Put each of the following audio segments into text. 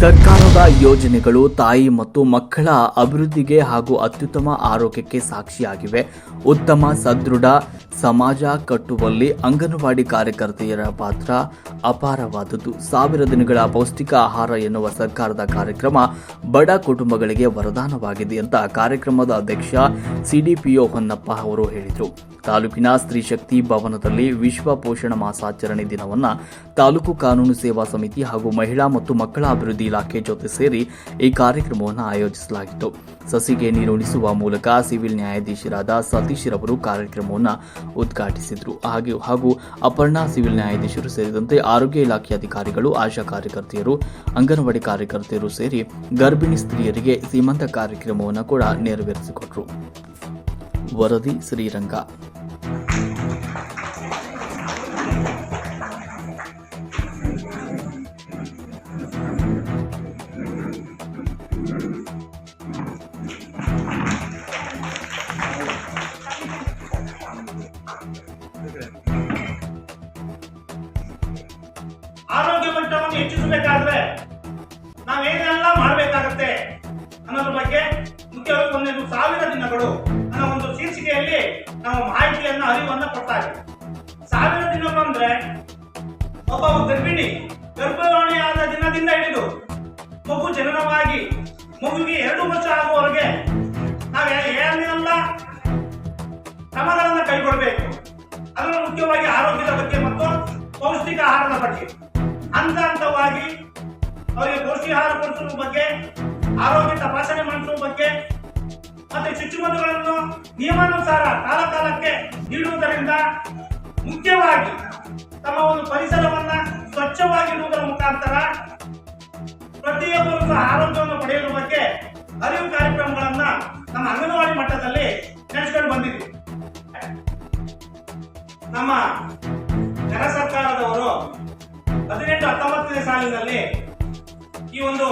ಸರ್ಕಾರದ ಯೋಜನೆಗಳು ತಾಯಿ ಮತ್ತು ಮಕ್ಕಳ ಅಭಿವೃದ್ಧಿಗೆ ಹಾಗೂ ಅತ್ಯುತ್ತಮ ಆರೋಗ್ಯಕ್ಕೆ ಸಾಕ್ಷಿಯಾಗಿವೆ. ಉತ್ತಮ ಸದೃಢ ಸಮಾಜ ಕಟ್ಟುವಲ್ಲಿ ಅಂಗನವಾಡಿ ಕಾರ್ಯಕರ್ತೆಯರ ಪಾತ್ರ ಅಪಾರವಾದದ್ದು. 1000 ದಿನಗಳ ಪೌಷ್ಟಿಕ ಆಹಾರ ಎನ್ನುವ ಸರ್ಕಾರದ ಕಾರ್ಯಕ್ರಮ ಬಡ ಕುಟುಂಬಗಳಿಗೆ ವರದಾನವಾಗಿದೆ ಅಂತ ಕಾರ್ಯಕ್ರಮದ ಅಧ್ಯಕ್ಷ ಸಿಡಿಪಿಒ ಹೊನ್ನಪ್ಪ ಅವರು ಹೇಳಿದರು. ತಾಲೂಕಿನ ಸ್ತ್ರೀ ಶಕ್ತಿ ಭವನದಲ್ಲಿ ವಿಶ್ವ ಪೋಷಣ ಮಾಸಾಚರಣೆ ದಿನವನ್ನು ತಾಲೂಕು ಕಾನೂನು ಸೇವಾ ಸಮಿತಿ ಹಾಗೂ ಮಹಿಳಾ ಮತ್ತು ಮಕ್ಕಳ ಅಭಿವೃದ್ಧಿ ಇಲಾಖೆ ಜೊತೆ ಸೇರಿ ಈ ಕಾರ್ಯಕ್ರಮವನ್ನು ಆಯೋಜಿಸಲಾಗಿತ್ತು. ಸಸಿಗೆ ನೀರುಣಿಸುವ ಮೂಲಕ ಸಿವಿಲ್ ನ್ಯಾಯಾಧೀಶರಾದ ಸತೀಶ್ ರವರು ಕಾರ್ಯಕ್ರಮವನ್ನು ಉದ್ಘಾಟಿಸಿದರು. ಹಾಗೂ ಅಪರ್ಣಾ ಸಿವಿಲ್ ನ್ಯಾಯಾಧೀಶರು ಸೇರಿದಂತೆ ಆರೋಗ್ಯ ಇಲಾಖೆ ಅಧಿಕಾರಿಗಳು, ಆಶಾ ಕಾರ್ಯಕರ್ತೆಯರು, ಅಂಗನವಾಡಿ ಕಾರ್ಯಕರ್ತೆಯರು ಸೇರಿ ಗರ್ಭಿಣಿ ಸ್ತ್ರೀಯರಿಗೆ ಸೀಮಂತ ಕಾರ್ಯಕ್ರಮವನ್ನು ಕೂಡ ನೆರವೇರಿಸಿಕೊಟ್ಟರು. ವರದಿ ಶ್ರೀರಂಗ. ಆರೋಗ್ಯ ಮಟ್ಟವನ್ನು ಹೆಚ್ಚಿಸಬೇಕಾದ್ರೆ ನಾವೇನೆಲ್ಲ ಮಾಡಬೇಕಾಗತ್ತೆ ಅನ್ನೋದ್ರ ಬಗ್ಗೆ ಮುಖ್ಯವಾಗಿ 1000 ದಿನಗಳು ಅನ್ನೋ ಒಂದು ಶೀರ್ಷಿಕೆಯಲ್ಲಿ ನಾವು ಮಾಹಿತಿಯನ್ನ ಅರಿವನ್ನು ಕೊಡ್ತಾ ಇದ್ದೀವಿ. 1000 ದಿನಗಳು ಅಂದ್ರೆ ಒಬ್ಬ ಗರ್ಭಿಣಿ ಗರ್ಭಧಾರಣೆಯಾದ ದಿನದಿಂದ ಹಿಡಿದು ಮಗು ಜನನವಾಗಿ ಮಗುವಿಗೆ 2 ವರ್ಷ ಆಗುವವರೆಗೆ ನಾವು ಏನೆಲ್ಲ ಕ್ರಮಗಳನ್ನು ಕೈಗೊಳ್ಳಬೇಕು. ಅದನ್ನು ಮುಖ್ಯವಾಗಿ ಆರೋಗ್ಯದ ಬಗ್ಗೆ ಮತ್ತು ಪೌಷ್ಟಿಕ ಆಹಾರದ ಬಗ್ಗೆ ಹಂತ ಹಂತವಾಗಿ ಅವರಿಗೆ ಪೌಷ್ಟಿಕಾಹಾರ ಕೊಡಿಸುವ ಬಗ್ಗೆ, ಆರೋಗ್ಯ ತಪಾಸಣೆ ಮಾಡಿಸುವ ಬಗ್ಗೆ ಮತ್ತೆ ಚುಚ್ಚುಮದ್ದುಗಳನ್ನು ನಿಯಮಾನುಸಾರ ಕಾಲಕ್ಕೆ ನೀಡುವುದರಿಂದ ಮುಖ್ಯವಾಗಿ ತಮ್ಮ ಒಂದು ಪರಿಸರವನ್ನ ಸ್ವಚ್ಛವಾಗಿಡುವುದರ ಮುಖಾಂತರ ಪ್ರತಿಯೊಬ್ಬರು ಸಹ ಆರೋಗ್ಯವನ್ನು ಪಡೆಯುವ ಬಗ್ಗೆ ಅರಿವು ಕಾರ್ಯಕ್ರಮಗಳನ್ನ ನಮ್ಮ ಅಂಗನವಾಡಿ ಮಟ್ಟದಲ್ಲಿ ನಡೆಸಿಕೊಂಡು ಬಂದಿದ್ದೀವಿ. ನಮ್ಮ ಕೆಲ ಸರ್ಕಾರದವರು 18-19ನೇ ಸಾಲಿನಲ್ಲಿ ಈ ಒಂದು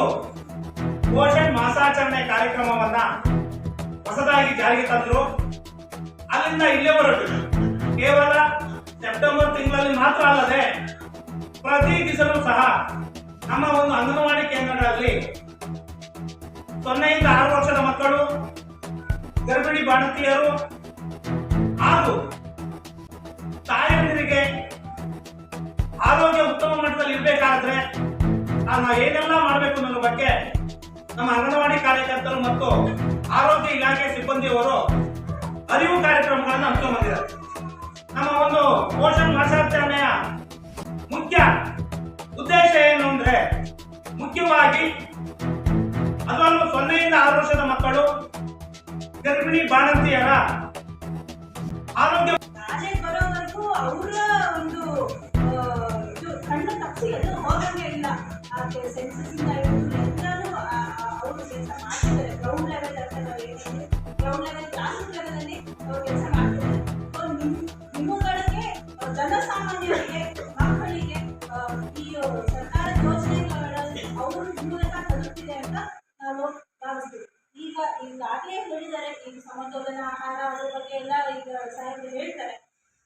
ಪೋಷಣ್ ಮಾಸಾಚರಣೆ ಕಾರ್ಯಕ್ರಮವನ್ನ ಹೊಸದಾಗಿ ಜಾರಿಗೆ ತಂದರು. ಅಲ್ಲಿಂದ ಇಲ್ಲಿವರೆಗೂ ಕೇವಲ ಸೆಪ್ಟೆಂಬರ್ ತಿಂಗಳಲ್ಲಿ ಮಾತ್ರ ಅಲ್ಲದೆ ಪ್ರತಿ ದಿವಸವೂ ಸಹ ನಮ್ಮ ಒಂದು ಅಂಗನವಾಡಿ ಕೇಂದ್ರಗಳಲ್ಲಿ 0 ಇಂದ 6 ವರ್ಷದ ಮಕ್ಕಳು, ಗರ್ಭಿಣಿ ಬಾಣಂತಿಯರು ಹಾಗೂ ತಾಯಂದಿರಿಗೆ ಆರೋಗ್ಯ ಉತ್ತಮ ಮಟ್ಟದಲ್ಲಿ ಇರಬೇಕಾದ್ರೆ ನಾವು ಏನೆಲ್ಲ ಮಾಡಬೇಕು ಅನ್ನೋದ್ರ ಬಗ್ಗೆ ನಮ್ಮ ಅಂಗನವಾಡಿ ಕಾರ್ಯಕರ್ತರು ಮತ್ತು ಆರೋಗ್ಯ ಇಲಾಖೆ ಸಿಬ್ಬಂದಿಯವರು ಅರಿವು ಕಾರ್ಯಕ್ರಮಗಳನ್ನು ಹಮ್ಮಿಕೊಂಡಿದ್ದಾರೆ. ನಮ್ಮ ಒಂದು ಪೋಷಣ್ ಮಾಸಾಚರಣೆಯ ಮುಖ್ಯ ಉದ್ದೇಶ ಏನು ಅಂದ್ರೆ ಮುಖ್ಯವಾಗಿ ಅದನ್ನು 0 ಇಂದ 6 ವರ್ಷದ ಮಕ್ಕಳು, ಗರ್ಭಿಣಿ ಬಾಣಂತಿಯರ ಆರೋಗ್ಯ ಬರೋವರೆಗೂ ಅವರ ಒಂದು ಕಣ್ಣ ತಪ್ಪಿಸಿ ಎಲ್ಲೂ ಹೋಗಂಗೆ ಇಲ್ಲ. ಸೆನ್ಸಸ್ ಇಂದ ಎಲ್ಲರೂ ಅವರು ಕೆಲಸ ಮಾಡ್ತಿದ್ದಾರೆ. Ground level ground level grass level ಅವರು ಕೆಲಸ ಮಾಡ್ತಿದ್ದಾರೆ. ನಿಮ್ಮಗಳಿಗೆ ಜನಸಾಮಾನ್ಯರಿಗೆ ಮಕ್ಕಳಿಗೆ ಈ ಸರ್ಕಾರದ ಯೋಜನೆಗಳಲ್ಲಿ ಅವರು ಮೂಲಕ ತಲುಪ್ತಿದೆ ಅಂತ ನಾವು ಭಾವಿಸ್ತೀವಿ. ಈಗಾಗಲೇ ಹೇಳಿದ್ದಾರೆ ಈ ಸಮತೋಲನ ಆಹಾರ ಅದ್ರ ಬಗ್ಗೆ ಎಲ್ಲ ಈಗ ಸಾಹೇಬರು ಹೇಳ್ತಾರೆ.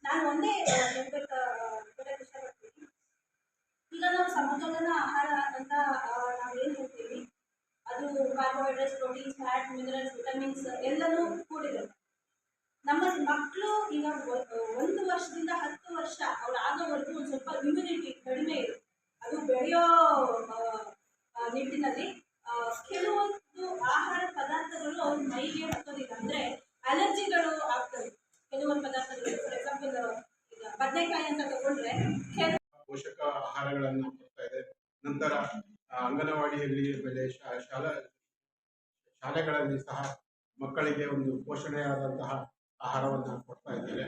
ನಾನು ಒಂದೇ ಹೇಳಕ್ಕೆ ಇಷ್ಟಪಡ್ತೀನಿ. ಈಗ ನಾವು ಸಮತೋಲನ ಆಹಾರ ಅಂತ ನಾವೇನು ಹೇಳ್ತೀವಿ ಅದು carbohydrates, proteins, fat, minerals, vitamins ಎಲ್ಲನೂ ಕೂಡಿದೆ. ನಮ್ಮ ಮಕ್ಕಳು ಈಗ 1 ವರ್ಷದಿಂದ 10 ವರ್ಷ ಅವ್ರು ಆಗೋವರೆಗೂ ಒಂದು ಸ್ವಲ್ಪ ಇಮ್ಯುನಿಟಿ ಕಡಿಮೆ ಇದೆ. ಅದು ಬೆಳೆಯೋ ನಿಟ್ಟಿನಲ್ಲಿ ಕೆಲವೊಂದು ಆಹಾರ ಪದಾರ್ಥಗಳು ಅವ್ರ ಮೈಗೆ ಹತ್ತೋದಿಲ್ಲ. ಅಂದರೆ ಅಲರ್ಜಿಗಳು ಆಗ್ತವೆ ಕೆಲವೊಂದು ಪದಾರ್ಥಗಳು. ಫಾರ್ ಎಕ್ಸಾಂಪಲ್ ಈಗ ಬದನೆಕಾಯಿ ಅಂತ ತಗೊಂಡ್ರೆ ಪೋಷಕ ಆಹಾರಗಳನ್ನು ಕೊಡ್ತಾ ಇದೆ. ನಂತರ ಅಂಗನವಾಡಿಯಲ್ಲಿ ಶಾಲೆಗಳಲ್ಲಿ ಸಹ ಮಕ್ಕಳಿಗೆ ಒಂದು ಪೋಷಣೆಯಾದಂತಹ ಆಹಾರವನ್ನು ಕೊಡ್ತಾ ಇದ್ದಾರೆ.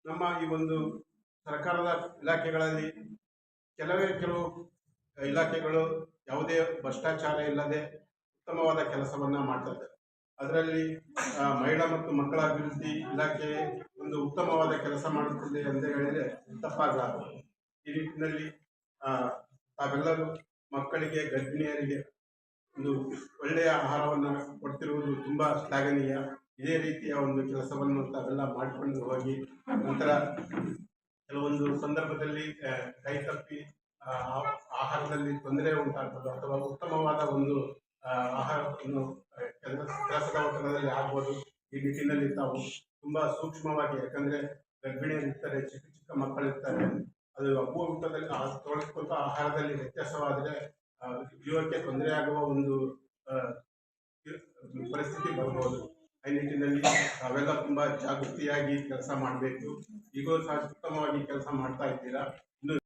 ನಮ್ಮ ಈ ಒಂದು ಸರ್ಕಾರದ ಇಲಾಖೆಗಳಲ್ಲಿ ಕೆಲವು ಇಲಾಖೆಗಳು ಯಾವುದೇ ಭ್ರಷ್ಟಾಚಾರ ಇಲ್ಲದೆ ಉತ್ತಮವಾದ ಕೆಲಸವನ್ನ ಮಾಡ್ತಾ ಇದ್ದಾರೆ. ಅದರಲ್ಲಿ ಮಹಿಳಾ ಮತ್ತು ಮಕ್ಕಳ ಅಭಿವೃದ್ಧಿ ಇಲಾಖೆ ಒಂದು ಉತ್ತಮವಾದ ಕೆಲಸ ಮಾಡುತ್ತಿದೆ ಅಂತ ಹೇಳಿದರೆ ತಪ್ಪಾಗಲಾರದು. ಈ ನಿಟ್ಟಿನಲ್ಲಿ ತಾವೆಲ್ಲರೂ ಮಕ್ಕಳಿಗೆ, ಗರ್ಭಿಣಿಯರಿಗೆ ಒಂದು ಒಳ್ಳೆಯ ಆಹಾರವನ್ನು ಕೊಡ್ತಿರುವುದು ತುಂಬ ಶ್ಲಾಘನೀಯ. ಇದೇ ರೀತಿಯ ಒಂದು ಕೆಲಸವನ್ನು ತಾವೆಲ್ಲ ಮಾಡಿಕೊಂಡು ಹೋಗಿ ನಂತರ ಕೆಲವೊಂದು ಸಂದರ್ಭದಲ್ಲಿ ಕೈ ತಪ್ಪಿ ಆಹಾರದಲ್ಲಿ ತೊಂದರೆ ಉಂಟಾಗ್ಬೋದು ಅಥವಾ ಉತ್ತಮವಾದ ಒಂದು ಆಹಾರವನ್ನು ಕೆಲಸದ ಒತ್ತಡದಲ್ಲಿ ಆಗ್ಬೋದು. ಈ ನಿಟ್ಟಿನಲ್ಲಿ ತಾವು ತುಂಬಾ ಸೂಕ್ಷ್ಮವಾಗಿ, ಯಾಕಂದ್ರೆ ಗರ್ಭಿಣಿಯರು ಇರ್ತಾರೆ, ಚಿಕ್ಕ ಚಿಕ್ಕ ಮಕ್ಕಳಿರ್ತಾರೆ, ಅದು ಅಪ್ಪುವ ಊಟದಲ್ಲಿ ತೊಳೆದುಕೊಂಡ ಆಹಾರದಲ್ಲಿ ವ್ಯತ್ಯಾಸವಾದರೆ ಜೀವಕ್ಕೆ ತೊಂದರೆಯಾಗುವ ಒಂದು ಪರಿಸ್ಥಿತಿ ಬರ್ಬೋದು. ಈ ನಿಟ್ಟಿನಲ್ಲಿ ತಾವೆಲ್ಲ ತುಂಬಾ ಜಾಗೃತಿಯಾಗಿ ಕೆಲಸ ಮಾಡಬೇಕು. ಈಗೂ ಸಹ ಉತ್ತಮವಾಗಿ ಕೆಲಸ ಮಾಡ್ತಾ ಇದ್ದೀರಾ. ಇನ್ನು